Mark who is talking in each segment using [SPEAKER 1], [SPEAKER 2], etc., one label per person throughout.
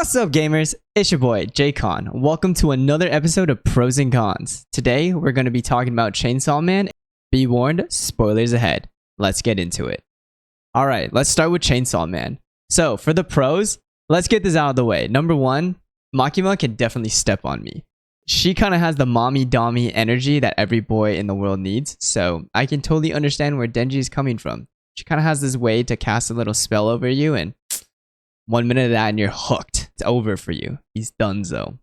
[SPEAKER 1] What's up, gamers? It's your boy, JKon. Welcome to another episode of Pros and Cons. Today, we're going to be talking about Chainsaw Man. Be warned, spoilers ahead. Let's get into it. Alright, let's start with Chainsaw Man. So, for the pros, let's get this out of the way. Number one, Makima can definitely step on me. She kind of has the mommy-dommy energy that every boy in the world needs, so I can totally understand where Denji is coming from. She kind of has this way to cast a little spell over you, and 1 minute of that and you're hooked. It's over for you. He's donezo.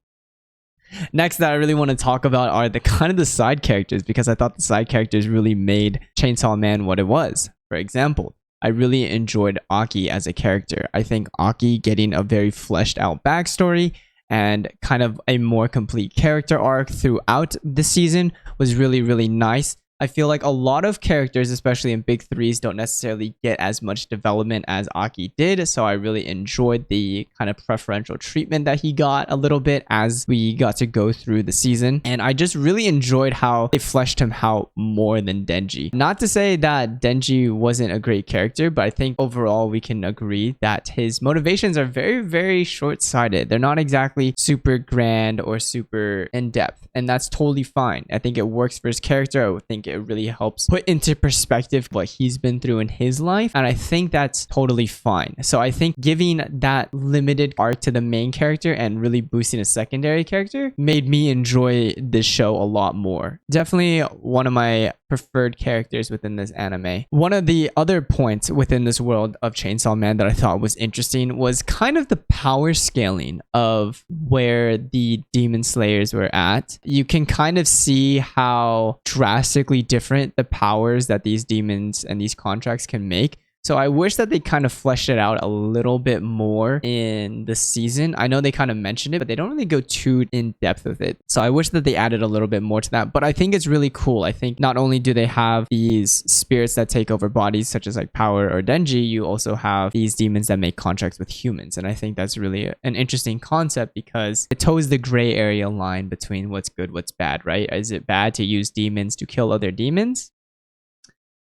[SPEAKER 1] Next that I really want to talk about are the side characters, because I thought the side characters really made Chainsaw Man what it was. For example, I really enjoyed Aki as a character. I think Aki getting a very fleshed out backstory and kind of a more complete character arc throughout the season was really, really nice. I feel like a lot of characters, especially in big threes, don't necessarily get as much development as Aki did, so I really enjoyed the kind of preferential treatment that he got a little bit as we got to go through the season, and I just really enjoyed how they fleshed him out more than Denji. Not to say that Denji wasn't a great character, but I think overall we can agree that his motivations are very, very short-sighted. They're not exactly super grand or super in-depth, and that's totally fine. I think it works for his character. I would think it really helps put into perspective what he's been through in his life, and I think that's totally fine. So I think giving that limited arc to the main character and really boosting a secondary character made me enjoy this show a lot more. Definitely one of my preferred characters within this anime. One of the other points within this world of Chainsaw Man that I thought was interesting was kind of the power scaling of where the demon slayers were at. You can kind of see how drastically different the powers that these demons and these contracts can make. So I wish that they kind of fleshed it out a little bit more in the season. I know they kind of mentioned it, but they don't really go too in depth with it. So I wish that they added a little bit more to that. But I think it's really cool. I think not only do they have these spirits that take over bodies, such as like Power or Denji, you also have these demons that make contracts with humans. And I think that's really an interesting concept because it toes the gray area line between what's good, what's bad, right? Is it bad to use demons to kill other demons?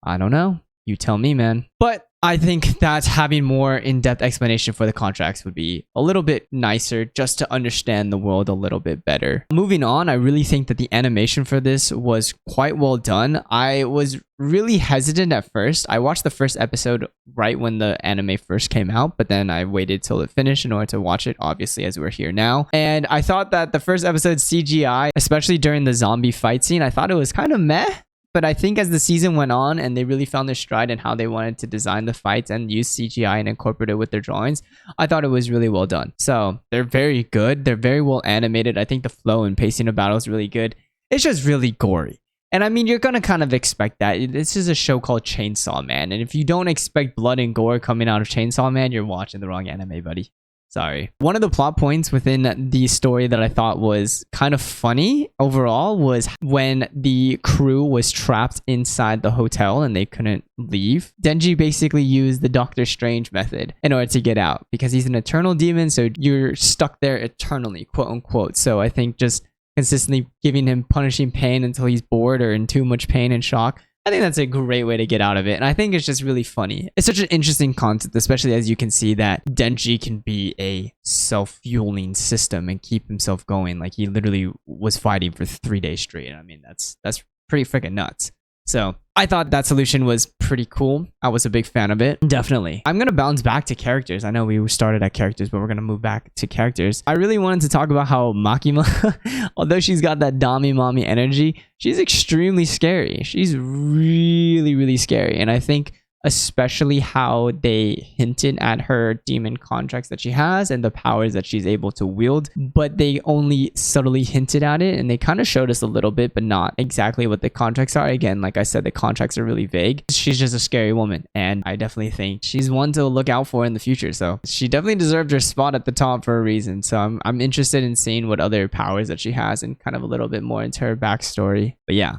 [SPEAKER 1] I don't know. You tell me, man. But I think that having more in-depth explanation for the contracts would be a little bit nicer just to understand the world a little bit better. Moving on, I really think that the animation for this was quite well done. I was really hesitant at first. I watched the first episode right when the anime first came out, but then I waited till it finished in order to watch it, obviously, as we're here now. And I thought that the first episode CGI, especially during the zombie fight scene, I thought it was kind of meh. But I think as the season went on and they really found their stride in how they wanted to design the fights and use CGI and incorporate it with their drawings, I thought it was really well done. So they're very good. They're very well animated. I think the flow and pacing of battle is really good. It's just really gory. And I mean, you're going to kind of expect that. This is a show called Chainsaw Man. And if you don't expect blood and gore coming out of Chainsaw Man, you're watching the wrong anime, buddy. Sorry. One of the plot points within the story that I thought was kind of funny overall was when the crew was trapped inside the hotel and they couldn't leave. Denji basically used the Doctor Strange method in order to get out because he's an eternal demon, so you're stuck there eternally, quote unquote. So I think just consistently giving him punishing pain until he's bored or in too much pain and shock, I think that's a great way to get out of it. And I think it's just really funny. It's such an interesting concept, especially as you can see that Denji can be a self-fueling system and keep himself going. Like he literally was fighting for 3 days straight. I mean, that's pretty freaking nuts. So I thought that solution was pretty cool. I was a big fan of it. Definitely. I'm going to bounce back to characters. I know we started at characters, but we're going to move back to characters. I really wanted to talk about how Makima, although she's got that Dami mommy energy, she's extremely scary. She's really, really scary. And I think especially how they hinted at her demon contracts that she has and the powers that she's able to wield, but they only subtly hinted at it and they kind of showed us a little bit, but not exactly what the contracts are. Again, like I said, the contracts are really vague. She's just a scary woman, and I definitely think she's one to look out for in the future. So she definitely deserved her spot at the top for a reason. So I'm interested in seeing what other powers that she has and kind of a little bit more into her backstory. But yeah,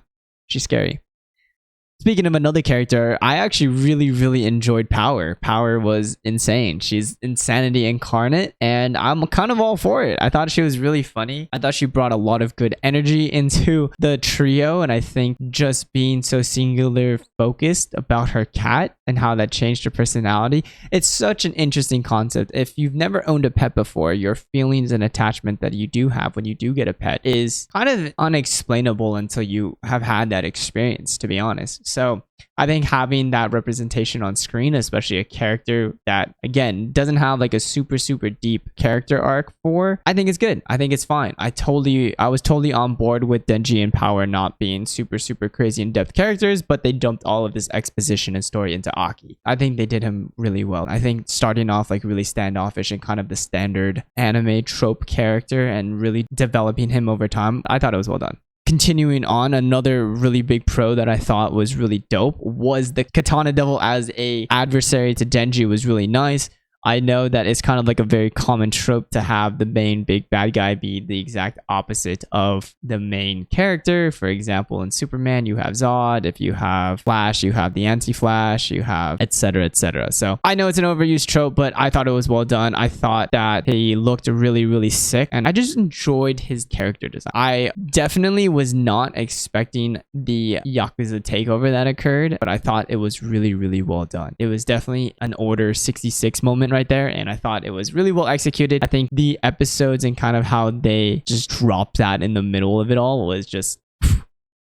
[SPEAKER 1] she's scary. Speaking of another character, I actually really enjoyed Power. Power was insane. She's insanity incarnate, and I'm kind of all for it. I thought she was really funny. I thought she brought a lot of good energy into the trio, and I think just being so singular focused about her cat and how that changed her personality, it's such an interesting concept. If you've never owned a pet before, your feelings and attachment that you do have when you do get a pet is kind of unexplainable until you have had that experience, to be honest. So I think having that representation on screen, especially a character that, again, doesn't have like a super deep character arc for, I think it's good. I think it's fine. I was totally on board with Denji and Power not being super crazy in-depth characters, but they dumped all of this exposition and story into Aki. I think they did him really well. I think starting off like really standoffish and kind of the standard anime trope character and really developing him over time, I thought it was well done. Continuing on, another really big pro that I thought was really dope was the Katana Devil as a adversary to Denji was really nice. I know that it's kind of like a very common trope to have the main big bad guy be the exact opposite of the main character. For example, in Superman, you have Zod. If you have Flash, you have the Anti-Flash, you have etc. etc. So I know it's an overused trope, but I thought it was well done. I thought that he looked really sick, and I just enjoyed his character design. I definitely was not expecting the Yakuza takeover that occurred, but I thought it was really well done. It was definitely an Order 66 moment right there, and I thought it was really well executed. I think the episodes and kind of how they just dropped that in the middle of it all was just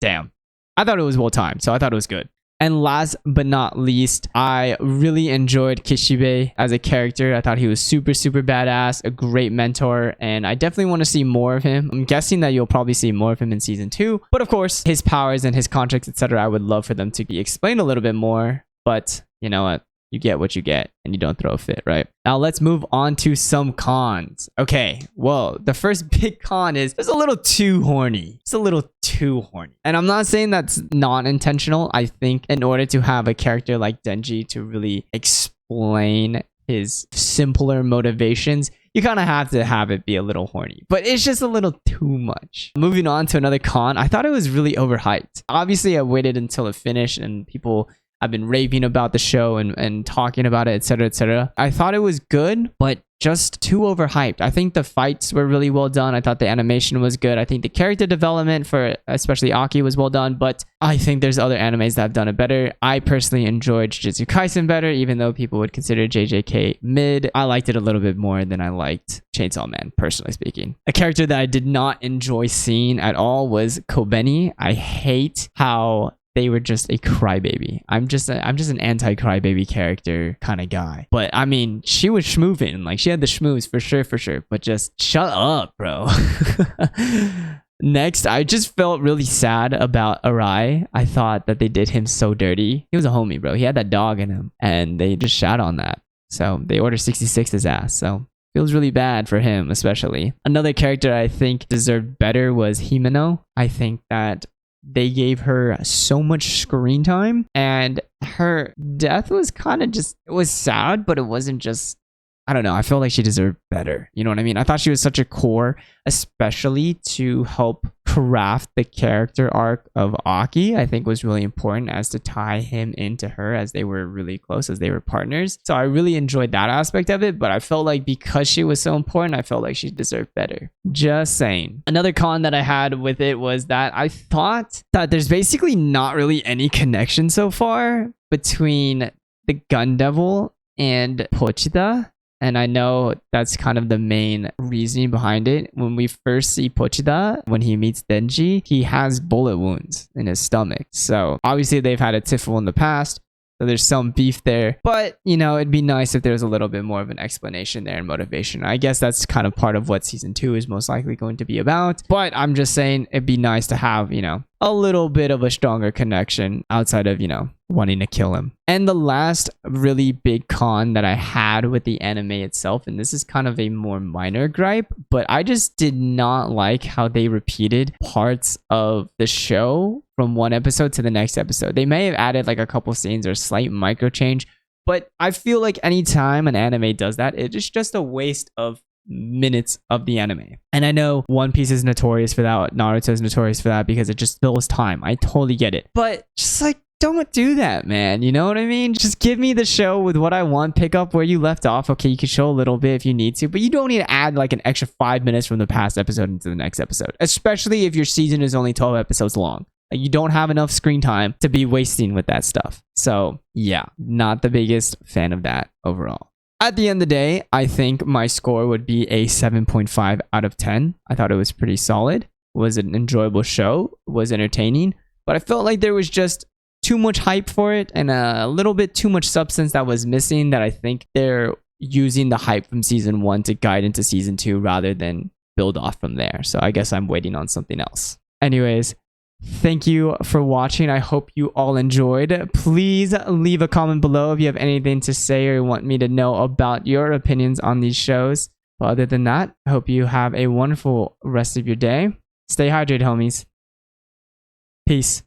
[SPEAKER 1] damn. I thought it was well timed, so I thought it was good. And last but not least, I really enjoyed Kishibe as a character. I thought he was super badass, a great mentor, and I definitely want to see more of him. I'm guessing that you'll probably see more of him in season 2, but of course, his powers and his contracts, etc., I would love for them to be explained a little bit more, but you know what? You get what you get, and you don't throw a fit, right? Now let's move on to some cons. Okay, well, the first big con is it's a little too horny. It's a little too horny. And I'm not saying that's not intentional. I think in order to have a character like Denji to really explain his simpler motivations, you kind of have to have it be a little horny, but it's just a little too much. Moving on to another con, I thought it was really overhyped. Obviously, I waited until it finished and people have been raving about the show and talking about it, etc., etc. I thought it was good, but just too overhyped. I think the fights were really well done. I thought the animation was good. I think the character development for especially Aki was well done, but I think there's other animes that have done it better. I personally enjoyed Jujutsu Kaisen better, even though people would consider JJK mid. I liked it a little bit more than I liked Chainsaw Man, personally speaking. A character that I did not enjoy seeing at all was Kobeni. I hate how they were just a crybaby. I'm just an anti-crybaby character kind of guy. But I mean, she was schmoovin'. Like, she had the schmooze for sure. But just shut up, bro. Next, I just felt really sad about Arai. I thought that they did him so dirty. He was a homie, bro. He had that dog in him, and they just shat on that. So they Order 66 his ass. So feels really bad for him, especially. Another character I think deserved better was Himeno. I think that they gave her so much screen time, and her death was kind of just, it was sad, but it wasn't just, I don't know. I felt like she deserved better. You know what I mean? I thought she was such a core, especially to help craft the character arc of Aki. I think was really important as to tie him into her, as they were really close, as they were partners. So I really enjoyed that aspect of it, but I felt like because she was so important, I felt like she deserved better. Just saying. Another con that I had with it was that I thought that there's basically not really any connection so far between the Gun Devil and Pochita. And I know that's kind of the main reasoning behind it. When we first see Pochita, when he meets Denji, he has bullet wounds in his stomach. So obviously they've had a tiffle in the past. So there's some beef there. But, you know, it'd be nice if there's a little bit more of an explanation there and motivation. I guess that's kind of part of what season 2 is most likely going to be about. But I'm just saying it'd be nice to have, you know, a little bit of a stronger connection outside of, you know, wanting to kill him. And the last really big con that I had with the anime itself, and this is kind of a more minor gripe, but I just did not like how they repeated parts of the show from one episode to the next episode. They may have added like a couple scenes or slight micro change, but I feel like anytime an anime does that, it is just a waste of minutes of the anime. And I know One Piece is notorious for that, Naruto is notorious for that, because it just fills time. I totally get it. But just like don't do that, man. You know what I mean? Just give me the show with what I want. Pick up where you left off. Okay, you can show a little bit if you need to, but you don't need to add like an extra 5 minutes from the past episode into the next episode, especially if your season is only 12 episodes long. Like, you don't have enough screen time to be wasting with that stuff. So yeah, not the biggest fan of that overall. At the end of the day, I think my score would be a 7.5 out of 10. I thought it was pretty solid. It was an enjoyable show. It was entertaining, but I felt like there was just too much hype for it and a little bit too much substance that was missing, that I think they're using the hype from season 1 to guide into season 2 rather than build off from there. So I guess I'm waiting on something else. Anyways, thank you for watching. I hope you all enjoyed. Please leave a comment below if you have anything to say or want me to know about your opinions on these shows. But other than that, I hope you have a wonderful rest of your day. Stay hydrated, homies. Peace.